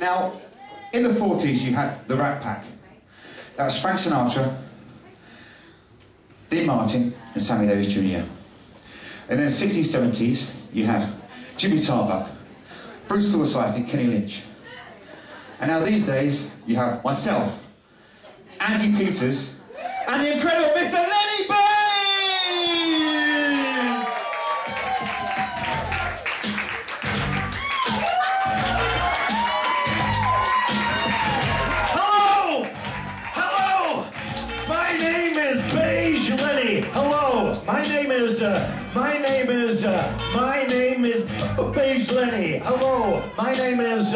Now, in the 40s, you had the Rat Pack. That was Frank Sinatra, Dean Martin, and Sammy Davis Jr. And then the 60s, 70s, you had Jimmy Tarbuck, Bruce Forsyth, Kenny Lynch. And now these days, you have myself, Andy Peters, and the incredible Mr. Lenny Beige! Hello! Hello! My name is Beige Lenny. Hello! My name is Beige Lenny. Hello! My name is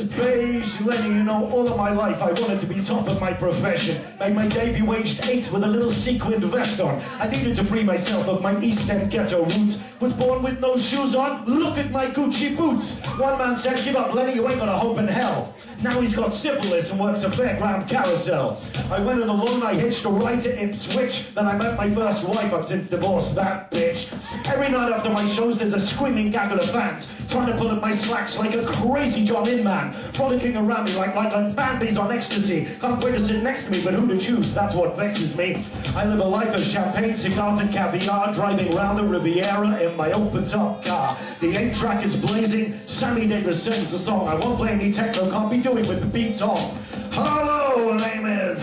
Beige Lenny. You know, all of my life I wanted to be top of my profession. Made my debut aged 8 with a little sequined vest on. I needed to free myself of my East End ghetto roots. Was born with no shoes on. Look at my Gucci boots. One man said, "Give up, Lenny, you ain't got a hope in hell." Now he's got syphilis and works a fairground carousel. I went in alone, I hitched a ride to Ipswich. Then I met my first wife, I've since divorced that bitch. Every night after my shows there's a screaming gaggle of fans trying to pull at my slacks like a crazy John Inman, frolicking around me like I'm Bambi's on ecstasy. Can't wait to sit next to me, but who to choose, that's what vexes me. I live a life of champagne, cigars and caviar, driving round the Riviera in my open-top car. The 8-track is blazing, Sammy Davis sings the song. I won't play any techno, can't be doing with the beat on. Hello, my name is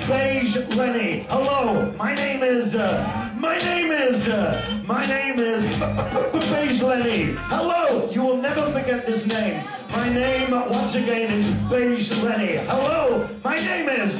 Beige Lenny. Hello, my name is Beige Lenny. Hello, you will never forget this name. My name, once again, is Beige Lenny. Hello, my name is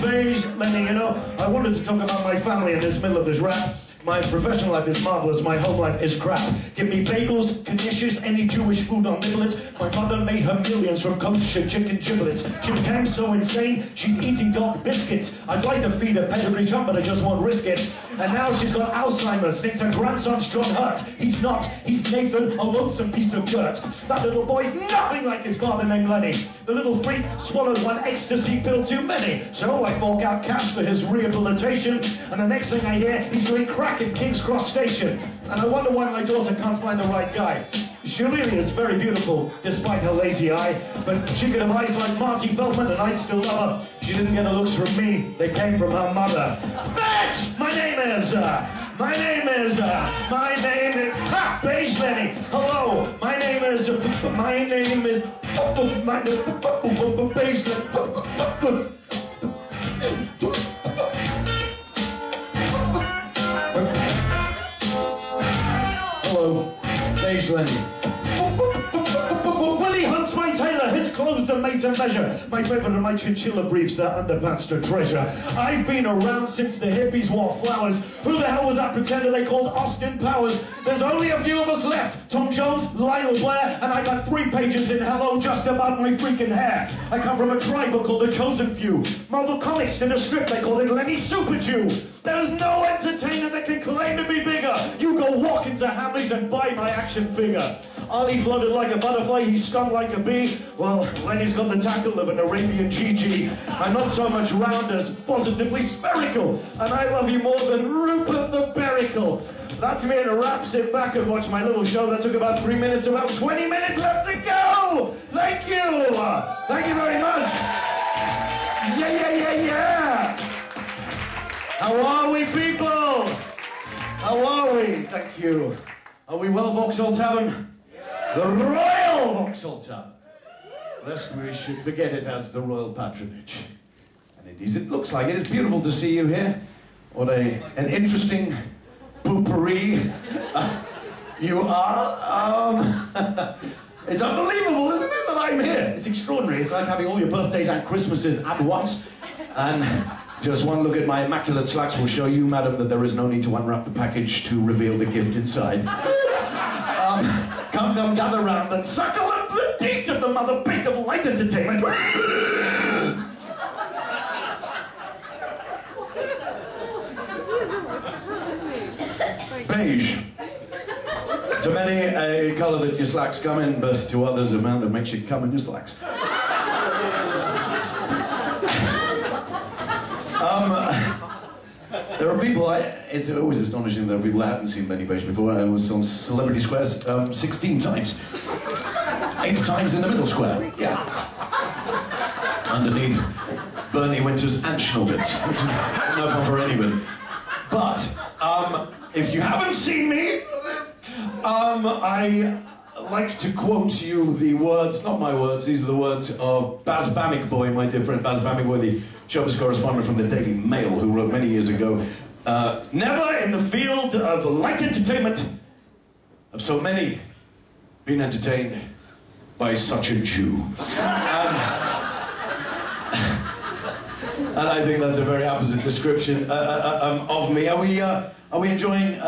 Beige Lenny. You know, I wanted to talk about my family in this middle of this rap. My professional life is marvelous, my home life is crap. Give me bagels, knishes, any Jewish food on niblets. My mother made her millions from kosher chicken giblets. She became so insane, she's eating dog biscuits. I'd like to feed her pedigree chump, but I just won't risk it. And now she's got Alzheimer's, thinks her grandson's John Hurt. He's not, he's Nathan, a loathsome piece of dirt. That little boy's nothing like his father named Lenny. The little freak swallowed one ecstasy pill too many. So I fork out cash for his rehabilitation. And the next thing I hear, he's doing crack in King's Cross Station. And I wonder why my daughter can't find the right guy. She really is very beautiful, despite her lazy eye. But she could have eyes like Marty Feldman and I'd still love her. She didn't get the looks from me, they came from her mother. Bitch! My name is Beige Lenny. Hello, my name is Beige Lenny. Hello, Beige Lenny. Willie Hunt's my tailor, his clothes are made to measure. My favourite are my chinchilla briefs, they're underpants to treasure. I've been around since the hippies wore flowers. Who the hell was that pretender they called Austin Powers? There's only a few of us left. Tom Jones, Lionel Blair, and I got 3 pages in Hello just about my freaking hair. I come from a tribe called the Chosen Few. Marvel Comics did a strip, they called it Lenny Super Jew. There's no entertainer that can claim to be bigger. You go walk into Hamleys and buy my action figure. Ollie floated like a butterfly, he stung like a bee. Well, Lenny's got the tackle of an Arabian GG. I'm not so much round as positively spherical. And I love you more than Rupert the Berricle. That's me in a rap, sit back and watch my little show. That took about 3 minutes, about 20 minutes left to go! Thank you! Thank you very much! Yeah! How are we, people? How are we? Thank you. Are we Royal Vauxhall Tavern? The Royal Vauxhall Tavern. Lest we should forget it as the royal patronage. And indeed, it looks like it. It's beautiful to see you here. What an interesting poopery you are. It's unbelievable, isn't it, that I'm here? It's extraordinary. It's like having all your birthdays and Christmases at once. And just one look at my immaculate slacks will show you, madam, that there is no need to unwrap the package to reveal the gift inside. Come, gather round and suckle at the teat of the mother pig of light entertainment. Beige. To many, a colour that your slacks come in, but to others, a man that makes you come in your slacks. There are people, it's always astonishing there are people who haven't seen Lenny Beige before. I was on Celebrity Squares 16 times. 8 times in the middle square. Yeah. Underneath Bernie Winter's antional bits. No fun for anybody. But, if you haven't seen me, I like to quote you the words, not my words, these are the words of Baz Bamigboy, my dear friend Baz Bamigboy, the showbiz correspondent from the Daily Mail, who wrote many years ago, never in the field of light entertainment have so many been entertained by such a Jew. And I think that's a very apposite description of me. Are we enjoying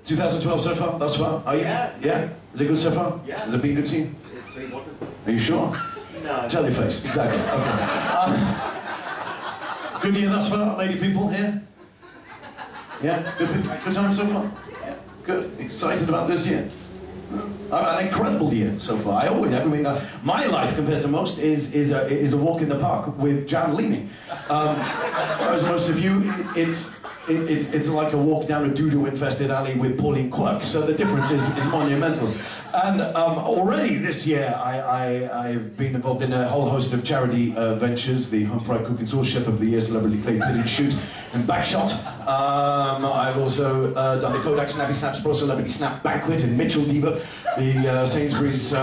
2012 so far, thus far? Are you? Yeah. Yeah? Is it good so far? Yeah. Has it been good to you? It's very wonderful. Are you sure? No. Tell your face, exactly. Okay. Good year thus far, lady people here? Yeah? Good time so far? Yeah. Good. Excited about this year? An incredible year so far. I mean, my life compared to most is a walk in the park with Jan leaning. Whereas most of you, it's like a walk down a doo-doo-infested alley with Pauline Quirk. So the difference is monumental. And already this year, I've been involved in a whole host of charity ventures. The Home Pride Cook and Sauce Chef of the Year Celebrity Clay Pigeon Shoot and Backshot. I've also done the Kodak Snappy Snaps Pro Celebrity Snap Banquet in Mitchell Diva, the Sainsbury's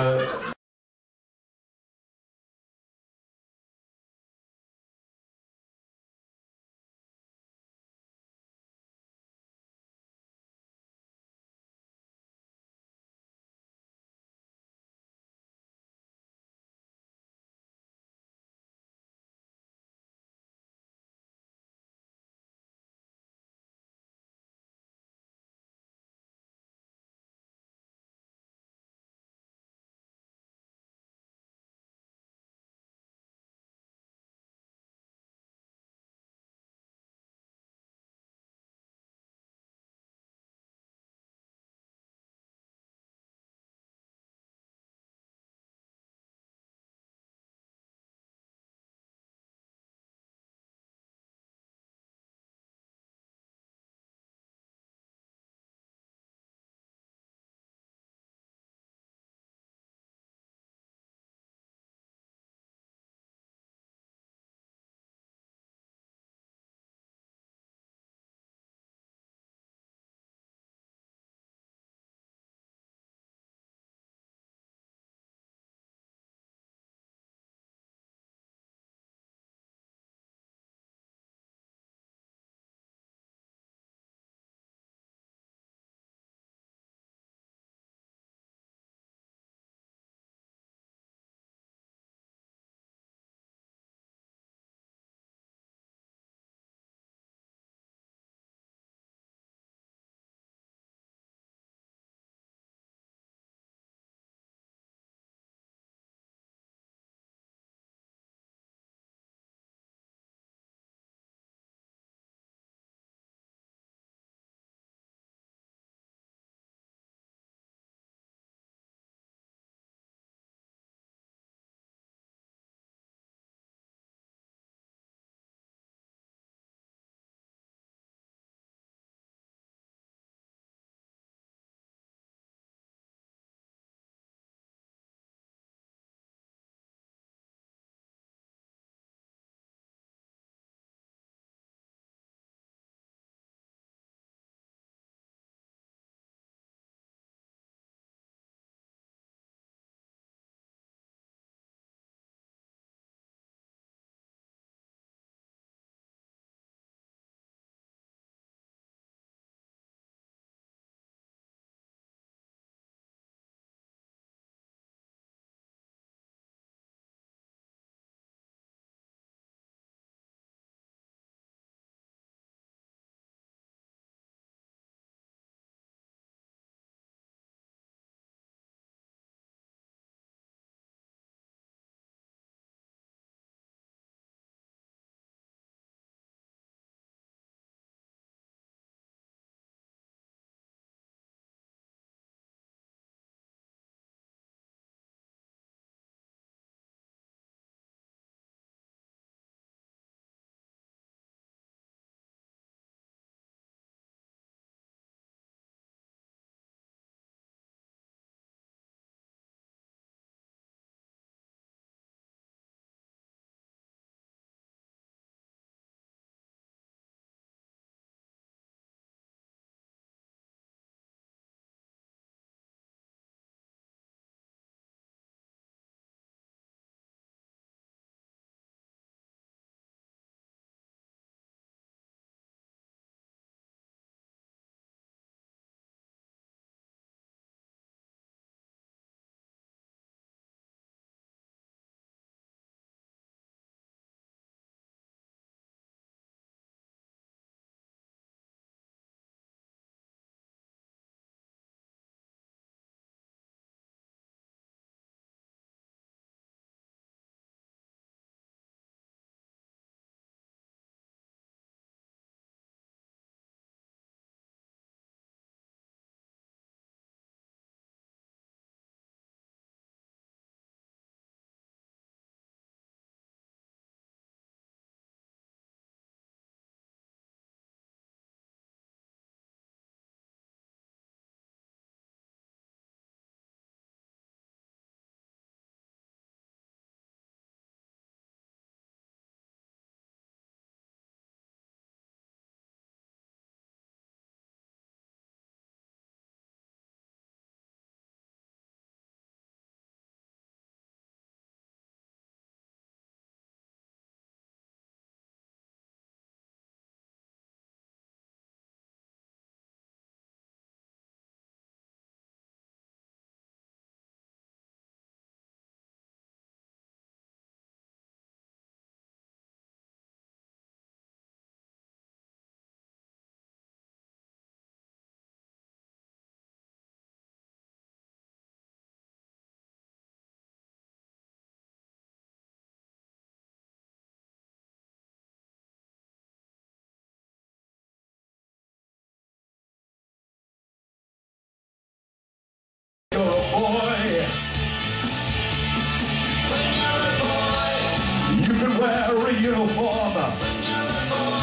uniform.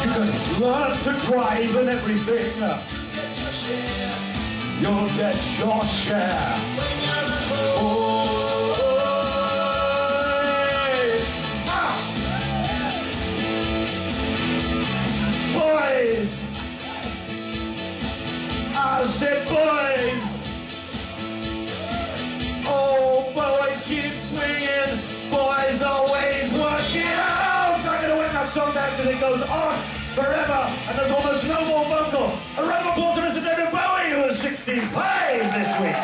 You can learn to drive and everything. You'll get your share. Boys! I said boys! Oh, boys keep swinging, boys always working out! I'm gonna win that song back because it goes on forever, and there's almost no more vocal. A round of applause to Mr. David Bowie, who was 65 this week.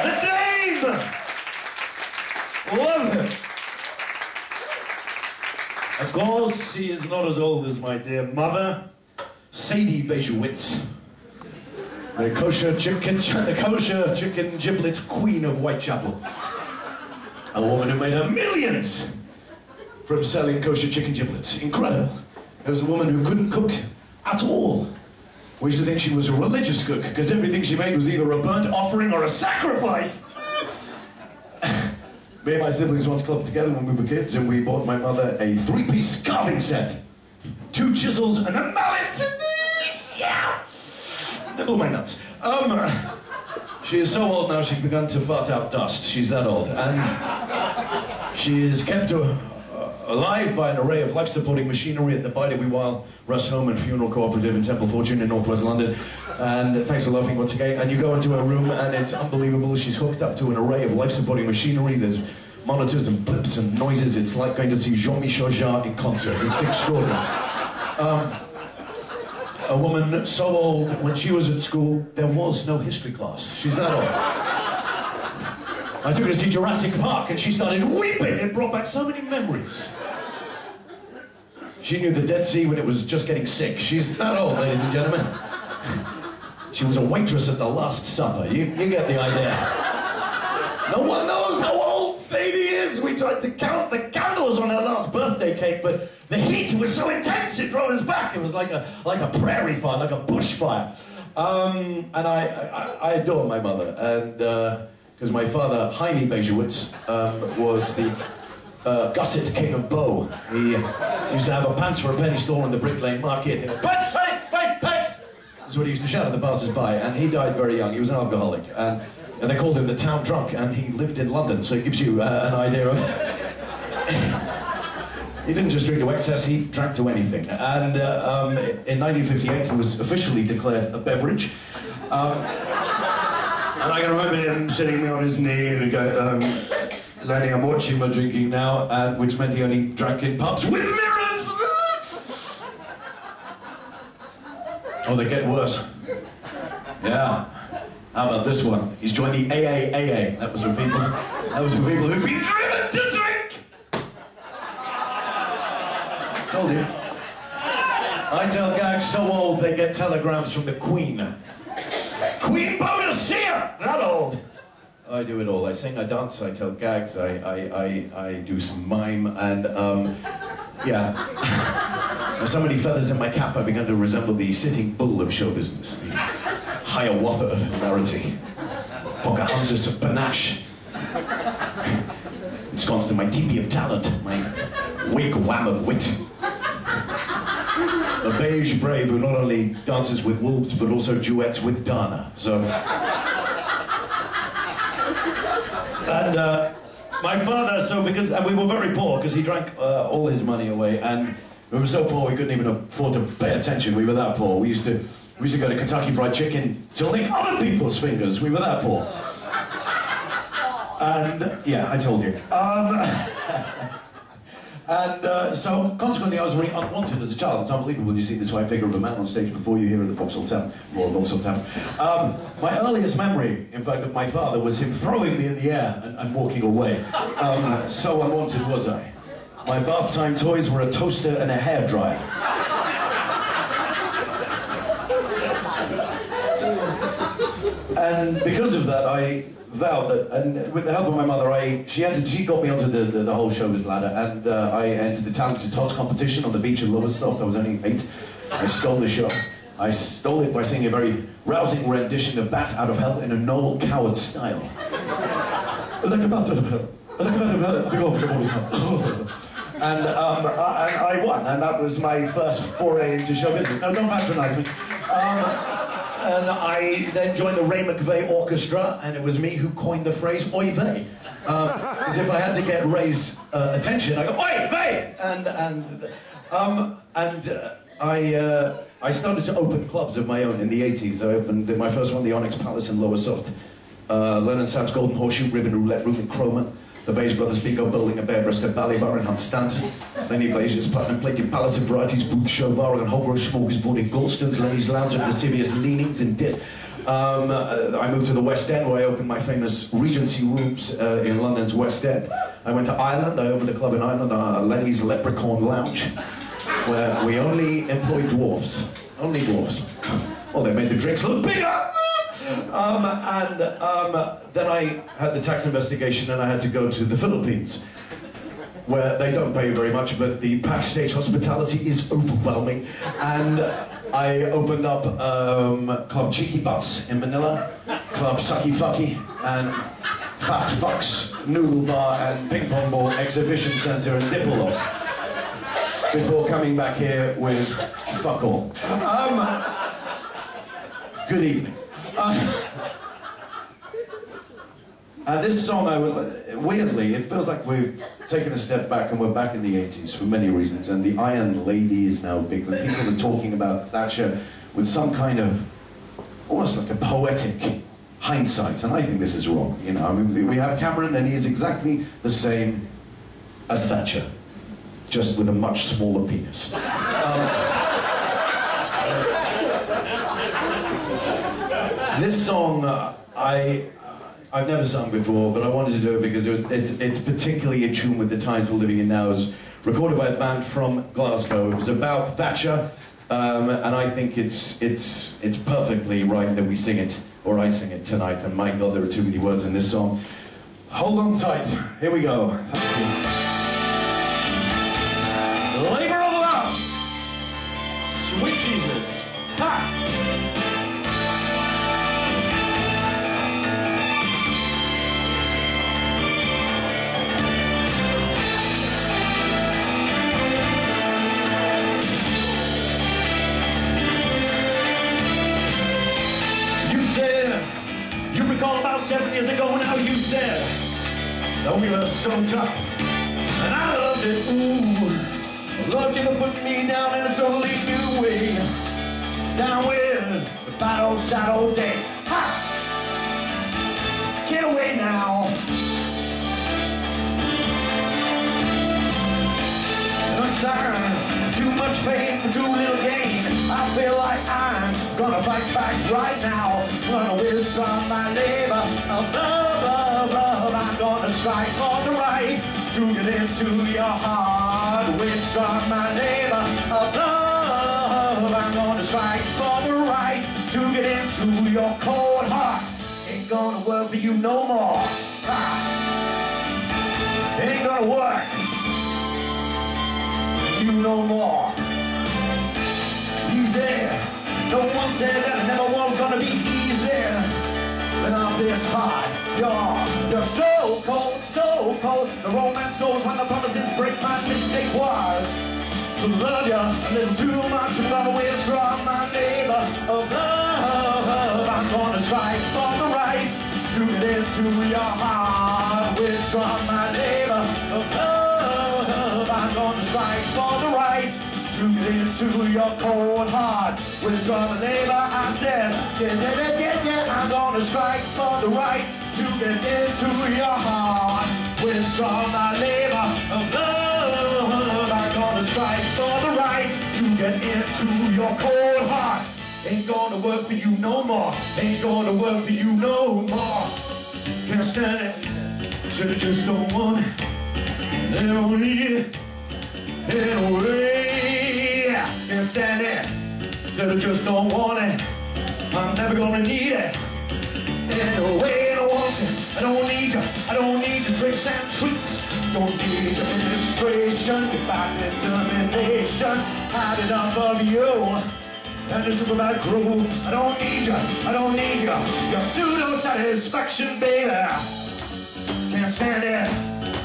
The Dame! Love him. Of course, he is not as old as my dear mother, Sadie Beige, the kosher chicken giblet queen of Whitechapel. A woman who made her millions from selling kosher chicken giblets. Incredible. There was a woman who couldn't cook at all. We used to think she was a religious cook because everything she made was either a burnt offering or a sacrifice. Me and my siblings once clubbed together when we were kids and we bought my mother a 3-piece carving set. 2 chisels and a mallet. Yeah! Nibble my nuts. She is so old now she's begun to fart out dust. She's that old. And she is kept alive by an array of life-supporting machinery at the Bide We While Rest Home and Funeral Cooperative in Temple Fortune in northwest London. And thanks for laughing once again. And you go into her room and it's unbelievable. She's hooked up to an array of life-supporting machinery. There's monitors and blips and noises. It's like going to see Jean-Michel Jarre in concert. It's extraordinary. A woman so old, when she was at school, there was no history class. She's that old. I took her to see Jurassic Park and she started weeping. It brought back so many memories. She knew the Dead Sea when it was just getting sick. She's that old, ladies and gentlemen. She was a waitress at the Last Supper. You get the idea. No one knows how old Sadie is. We tried to count the candles on her last birthday cake, but the heat was so intense it drove us back. It was like a prairie fire, like a bushfire. And I adore my mother, and because my father, Jaime Beige, was the gusset king of Bow. He used to have a pants for a penny store in the Brick Lane Market. Pants! That's what he used to shout at the passers-by, and he died very young. He was an alcoholic, and they called him the town drunk, and he lived in London, so it gives you an idea of... He didn't just drink to excess, he drank to anything. And in 1958, he was officially declared a beverage. And I can remember him sitting me on his knee and he'd go, Lenny, I'm watching my drinking now, and which meant he only drank in pubs with mirrors! Oh, they get worse. Yeah. How about this one? He's joined the AAAA. That was for people who'd been driven to drink! Told you. I tell gags so old they get telegrams from the Queen. Queen Boadicea! That old! I do it all. I sing, I dance, I tell gags, I do some mime, and yeah. There's so many feathers in my cap I began to resemble the sitting bull of show business. The Hiawatha of hilarity. Pocahontas of panache. Ensconced in my teepee of talent, my wigwam of wit. The beige brave who not only dances with wolves, but also duets with Dana. So... And my father, and we were very poor, because he drank all his money away, and we were so poor we couldn't even afford to pay attention. We were that poor. We used to go to Kentucky Fried Chicken to lick other people's fingers. We were that poor. And, yeah, I told you. So, consequently, I was very unwanted as a child. It's unbelievable when you see this white figure of a man on stage before you here at the Vauxhall Tavern, Royal Vauxhall Tavern. My earliest memory, in fact, of my father was him throwing me in the air and walking away. So unwanted was I. My bath time toys were a toaster and a hairdryer. And because of that, I vowed that, and with the help of my mother, she got me onto the whole showbiz ladder, and I entered the Talented Tots competition on the beach in Lowestoft. I was only 8. I stole the show. I stole it by singing a very rousing rendition of Bat Out of Hell in a Noel Coward style. Like a bat out of hell. Like a bat out of hell. And I won, and that was my first foray into show business. No, don't patronize me. And I then joined the Ray McVeigh Orchestra, and it was me who coined the phrase "Oy vey." Because if I had to get Ray's attention, I go "Oy vey!" I started to open clubs of my own in the 80s. I opened my first one, the Onyx Palace in Lowestoft, Lennon Sam's Golden Horseshoe, Ribbon Roulette Room in Cromer, the Beige Brothers Bingo Bowling and Bear Breast at Ballybar in Hunstanton, Lenny Beige's Platinum Plated Palace of Varieties Booth Show Bar and Holbrook Smorgasbord in Galston's, Lenny's Lounge and Lascivious Leanings in Dis. I moved to the West End where I opened my famous Regency Rooms in London's West End. I went to Ireland, I opened a club in Ireland, Lenny's Leprechaun Lounge, where we only employed dwarfs. Only dwarfs. Well, they made the drinks look bigger! Then I had the tax investigation and I had to go to the Philippines, where they don't pay very much, but the backstage hospitality is overwhelming. And I opened up Club Cheeky Butts in Manila, Club Sucky Fucky, and Fat Fucks Noodle Bar and Ping Pong Ball Exhibition Centre in Dipolog, before coming back here with fuck all. Good evening. And this song, weirdly, it feels like we've taken a step back and we're back in the 80s for many reasons, and the Iron Lady is now big. The people are talking about Thatcher with some kind of, almost like a poetic hindsight, and I think this is wrong. You know, I mean, we have Cameron and he is exactly the same as Thatcher, just with a much smaller penis. This song, I've never sung before, but I wanted to do it because it's particularly in tune with the times we're living in now. It was recorded by a band from Glasgow. It was about Thatcher, and I think it's perfectly right that we sing it, or I sing it tonight, and my God, there are too many words in this song. Hold on tight. Here we go. Thank you. Labor of love. Sweet Jesus. Ha! You recall about 7 years ago now you said that we were so tough, and I loved it, ooh. I loved you to put me down in a totally new way, down with the bad old sad old days. Ha! Get away now. I'm sorry, too much pain for too little gain. I feel like I'm gonna fight back right now. Gonna withdraw my labor of love, love, love. I'm gonna strike for the right to get into your heart. Withdraw my labor of love. I'm gonna strike for the right to get into your cold heart. Ain't gonna work for you no more. Ah. Ain't gonna work for you no more. Easy. No one said that it never was gonna be easy. But I'm this hard. You're so cold, so cold. The romance goes when the promises break. My mistake was to love you a little too much. I'm gonna withdraw my labor of love. I'm gonna strike for the right to get into your heart. Withdraw my labor of love. I'm gonna strike for the right to get into your cold heart. Withdraw the labor, I said, yeah, I'm gonna strike for the right to get into your heart. Withdraw my labor of love. I'm gonna strike for the right to get into your cold heart. Ain't gonna work for you no more. Ain't gonna work for you no more. Can't stand it. Should've just don't want it. They don't need it anyway. Can't stand it. Should've just don't want it. I'm never gonna need it anyway. I don't want you. I don't need you. I don't need your tricks and treats. Don't need your administration. Goodbye determination. Had enough of you and your superbad crew. I don't need you. I don't need you. Your pseudo satisfaction, baby. Can't stand it.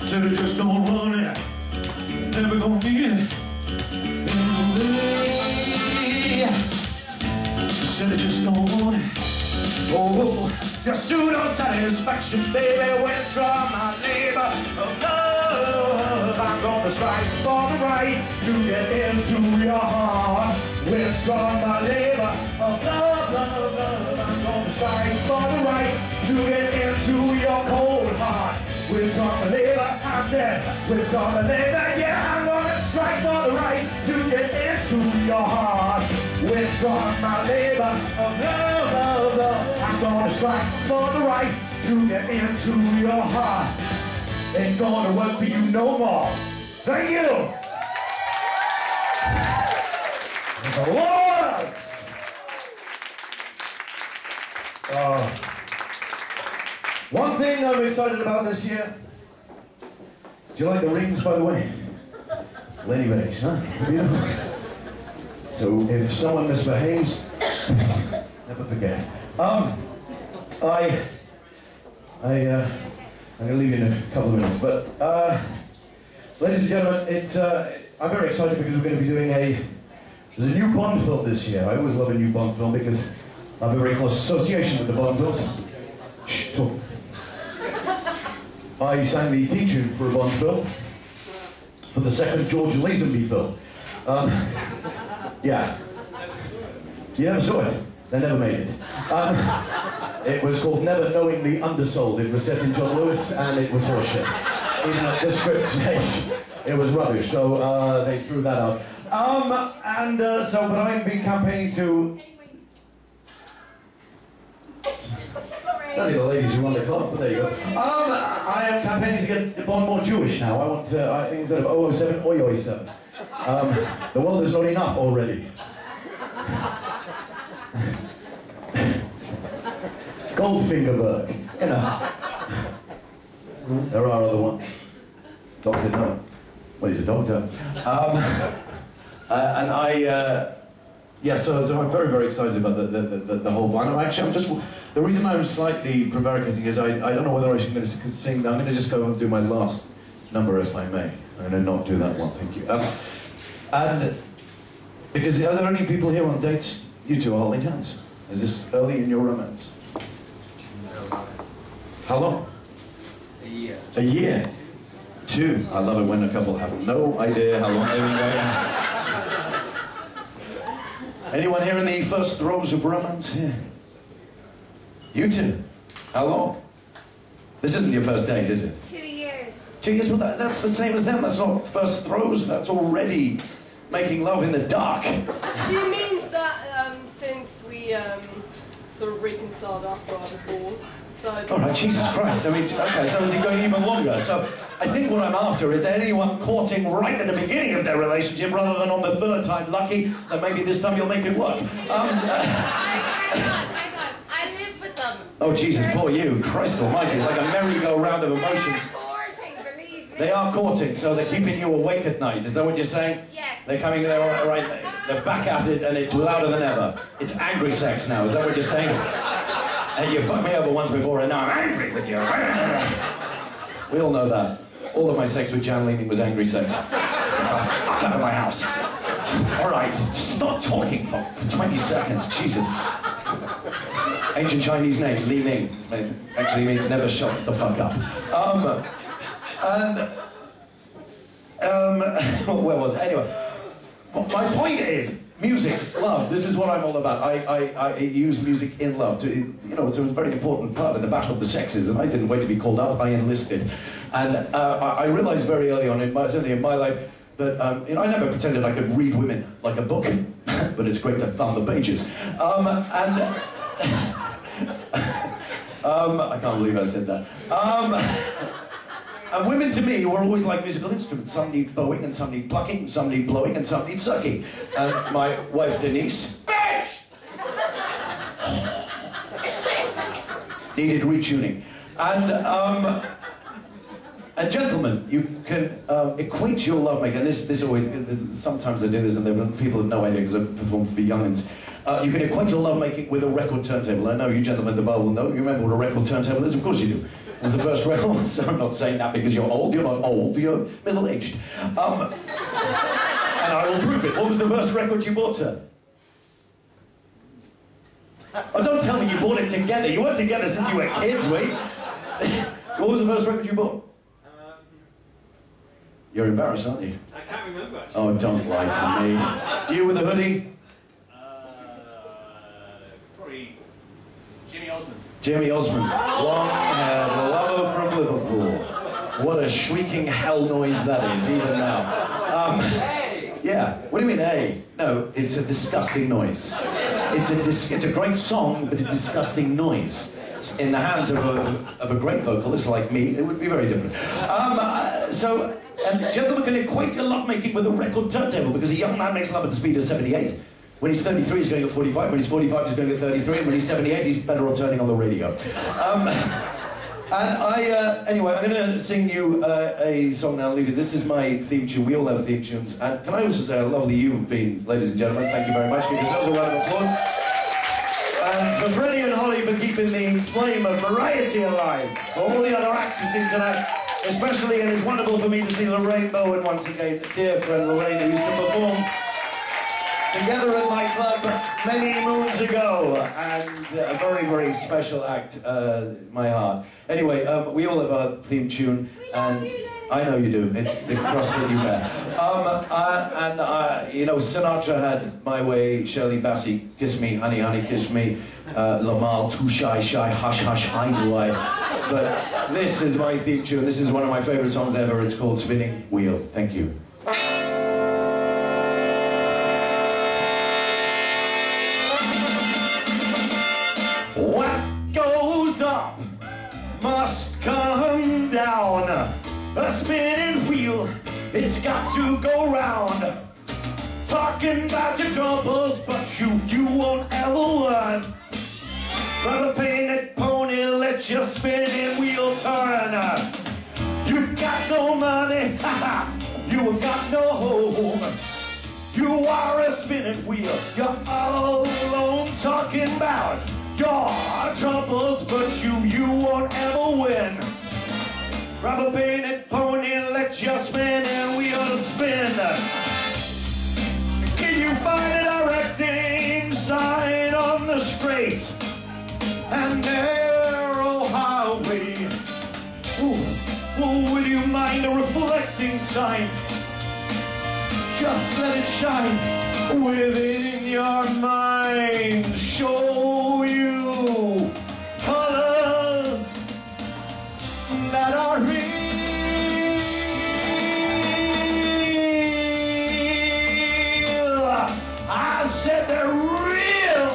Should've just don't want it never gonna be said I just don't want it. Oh, your pseudo satisfaction, baby, withdraw my labor of love. I'm gonna strike for the right to get into your heart. Withdraw my labor of love, love, love. I'm gonna strike for the right to get into your cold heart. Withdraw my labor, I said, withdraw my labor, yeah, I'm gonna strike for the right to get into your heart. Withdraw my labor of love, love, love. I'm gonna strike for the right to get into your heart. Ain't gonna work for you no more. Thank you. The Lords. One thing I'm excited about this year. Do you like the rings, by the way? Lenny Beige, huh? Beautiful. So if someone misbehaves, never forget. I'm gonna leave you in a couple of minutes, but ladies and gentlemen, I'm very excited because we're going to be doing there's a new Bond film this year. I always love a new Bond film because I have a very close association with the Bond films. Shh, talk. I sang the theme tune for a Bond film, for the second George Lazenby film. Yeah. You never saw it? They never made it. It was called Never Knowingly Undersold. It was set in John Lewis, and it was horseshit. Even at the script stage, it was rubbish, so they threw that out. But I've been campaigning to... Only the ladies who run the club, but there you go. I am campaigning to get Bond more Jewish now. I want to, instead of 007, 007. The world is not enough already. Goldfingerberg, you know. There are other ones. Doctor, no. Well, he's a doctor. So I'm very, very excited about the whole plan. Actually, the reason I'm slightly prevaricating is I don't know whether I'm going to sing. I'm going to just go and do my last number, if I may. I'm going to not do that one, thank you. And because are there any people here on dates? You two are holding hands. Is this early in your romance? How long? A year. A year? 2. I love it when a couple have no idea how long they've been going. Anyone here in the first throes of romance here? You two? How long? This isn't your first date, is it? 2 years. 2 years? Well, that's the same as them. That's not first throes. That's already making love in the dark. She means that since we sort of reconciled after our divorce. So All right, Jesus Christ. I mean, okay, so is it going even longer? So I think what I'm after is anyone courting right at the beginning of their relationship rather than on the 3rd time lucky that maybe this time you'll make it work. Hang on. I live with them. Oh, Jesus, poor you. Christ almighty, like a merry-go-round of emotions. Courting, believe me. They are courting, so they're keeping you awake at night. Is that what you're saying? Yes. They're coming, they're all right, they're back at it and it's louder than ever. It's angry sex now, is that what you're saying? You fucked me over once before and now I'm angry with you. We all know that. All of my sex with Jan Leaning was angry sex. Get the fuck out of my house. All right, just stop talking for 20 seconds, Jesus. Ancient Chinese name, Li Ning, actually means never shuts the fuck up. Where was it? Anyway, my point is, music, love, this is what I'm all about. I use music in love. It's a very important part of the battle of the sexes, and I didn't wait to be called up, I enlisted. And I realized very early on, certainly in my life, that I never pretended I could read women like a book, but it's great to thumb the pages. I can't believe I said that. And women to me were always like musical instruments. Some need bowing and some need plucking, some need blowing and some need sucking. And my wife Denise, bitch! Needed retuning. And gentlemen, you can equate your lovemaking, and this always, sometimes I do this and people have no idea because I perform for young'uns. You can equate your lovemaking with a record turntable. I know you gentlemen at the bar will know. You remember what a record turntable is? Of course you do. was the first record. So I'm not saying that because you're old. You're not old. You're middle-aged. And I will prove it. What was the first record you bought, sir? Oh, don't tell me you bought it together. You weren't together since you were kids, wait. What was the first record you bought? You're embarrassed, aren't you? I can't remember. Actually. Oh, don't lie to me. You with the hoodie? Probably Jimmy Osmond. Jimmy Osmond. Long-haired lover from Liverpool. What a shrieking hell noise that is, even now. Yeah. What do you mean, hey? No, it's a disgusting noise. It's a great song, but a disgusting noise. In the hands of a great vocalist like me, it would be very different. And gentlemen can equate your lovemaking with a record turntable, because a young man makes love at the speed of 78. When he's 33, he's going at 45. When he's 45, he's going at 33. And when he's 78, he's better off turning on the radio. Anyway, I'm going to sing you a song now, leave it. This is my theme tune. We all have theme tunes. And can I also say how lovely you've been, ladies and gentlemen. Thank you very much. Give yourselves a round of applause. And for Freddie and Holly for keeping the flame of variety alive. For all the other acts you've seen tonight, especially, and it's wonderful for me to see Lorraine Bowen once again, dear friend Lorraine, who used to perform together at my club many moons ago, and a very, very special act, my heart. Anyway, we all have a theme tune, and I know you do. It's the cross that you bear. You know, Sinatra had My Way, Shirley Bassey, Kiss Me, Honey, Honey, Kiss Me, Lamal, Too Shy, Shy, Hush, Hush, Eye to Eye. But this is my theme tune. This is one of my favorite songs ever. It's called Spinning Wheel. Thank you. What goes up must come down. A spinning wheel, it's got to go round. Talking about your troubles, but you won't ever learn. Rubber painted pony, let your spinning wheel turn. You've got no money, you have got no home. You are a spinning wheel, you're all alone. Talking about your troubles, but you won't ever win. Rubber painted pony, let your spinning wheel spin. Can you find a directing sign on the straight and narrow highway? Ooh, will you mind a reflecting sign? Just let it shine within your mind. Show you colors that are real. I said they're real.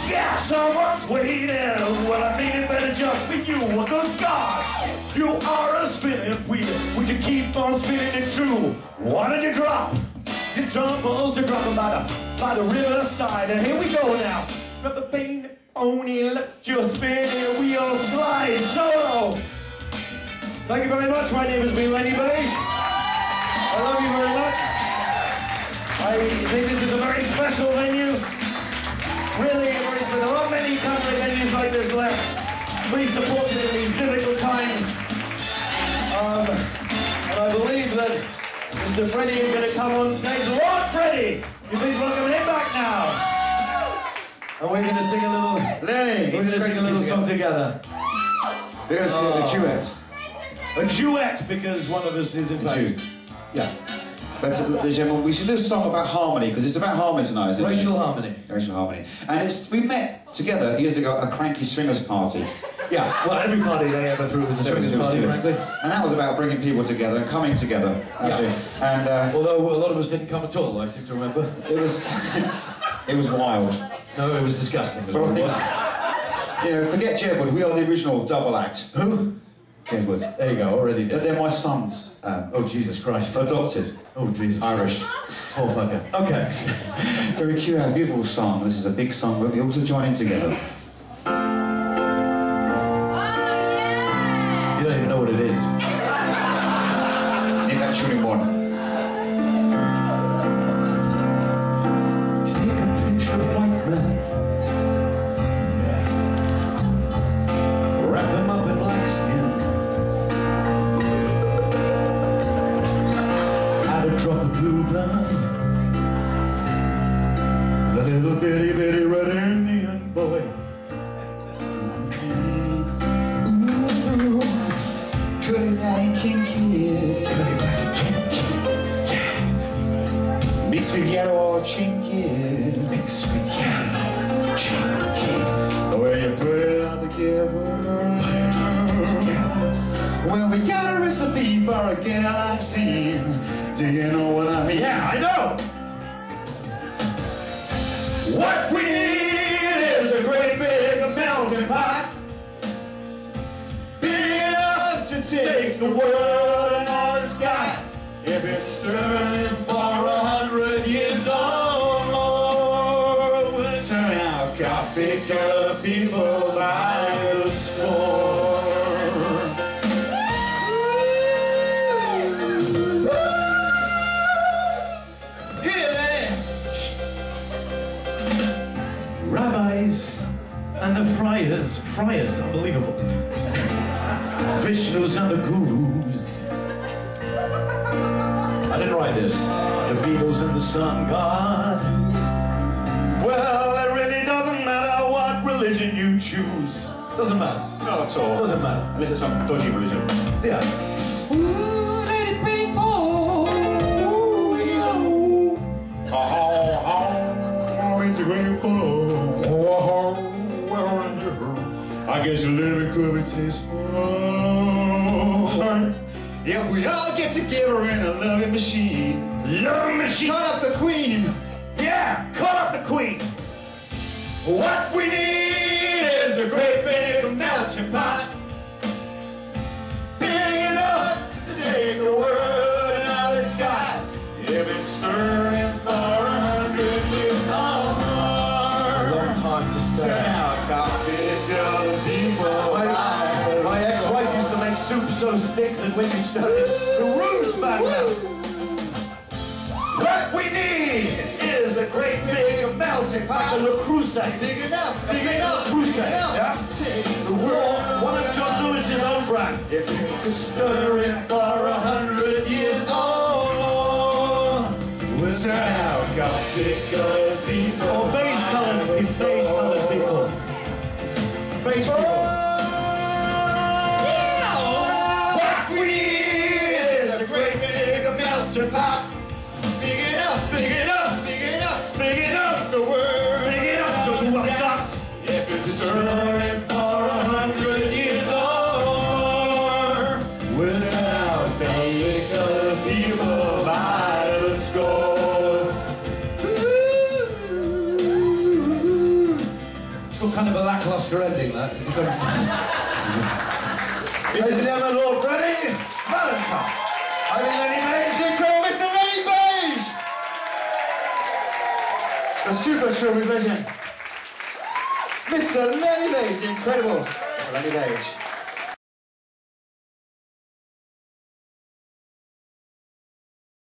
Yeah, someone's waiting. Well, I made it better just for you. Well, good God, you are a spinning wheel. Would you keep on spinning it true? Why don't you drop? Your troubles are dropping by the riverside. And here we go now. Rubber painted pony, let your spinning wheel slide solo. Thank you very much. My name has been Lenny Beige. I love you very much. I think this is a very special venue. Really, a very special. There are many cabaret venues like this left. Please support it in these difficult times. And I believe that Mr. Freddie is going to come on stage. Lord Freddie! You please welcome him back now. And we're going to sing a little... Lenny! We're going to sing a little song together. We're going to sing a duet. A duet, because one of us is in fact... Yeah. But gentlemen, we should do a song about harmony, because it's about harmony tonight, isn't it? Racial harmony. Racial harmony. And we met together years ago at a cranky swingers party. Yeah, well, every party they ever threw was a swingers party, frankly. And that was about bringing people together and coming together, actually. Yeah. And although a lot of us didn't come at all, I seem to remember. it was it was wild. No, it was disgusting. But I think, you know, forget Jedward, we are the original double act. Who? Jedward. There you go, already did. But they're my sons. Oh, Jesus Christ. Adopted. Oh, Jesus. Irish. Oh, fucker. Okay. Very cute, a beautiful song. This is a big song, but we also join in together. You don't even know what it is. In that tuning one. King Kid. Curly black King Kid. Mixed with yellow or Chin Kid. Mixed with yellow King Kid. Where you put it all together. Well, we got a recipe for a get-along scene. Do you know what I mean? Yeah, I know. What we need is a great big melting pot, big enough to take the world and all it's got. If it's stirring for 100 years or more, we'll turn out coffee color people by the score. Rabbis and the friars, unbelievable. Vishnus and the gurus. I didn't write this. The Beatles and the sun god. Well, it really doesn't matter what religion you choose. Doesn't matter. Not at all. Doesn't matter. Unless it's some dodgy religion. Yeah. Ooh, let it be for. Ooh, yo. It's a great fall. I guess a little could be tasteful. If we all get together in a loving machine. Love machine. Call up the queen. Yeah, call up the queen. What we need is a great big melting pot, big enough to take the world and all it's got. If it's stirring for 100 years or more, long time to stay. Turn out coffee, the people. My ex-wife used to make soup so thick that when you stir it, the room spat out. What we need is a great big melting pot, like a Le Creuset. Big enough, Creuset, yeah? The world, one of John Lewis's own brand. If it's Stirring for 100 years or more, we'll turn out coffee colored people. Or beige colored, it's beige colored people. beige people. What we need is a great big melting pot. Big enough, big enough, big enough, big enough the world, big enough to do what's up. If it's stirring for 100 years or more, we'll turn out the people by the score. It's got kind of a lackluster ending, that. Ladies and gentlemen, Lord Freddie, Valentine. I'm Lenny Beige. They call Mr. Lenny Beige! The super true legend. Mr. Lenny Beige, the incredible Mr. Lenny Beige.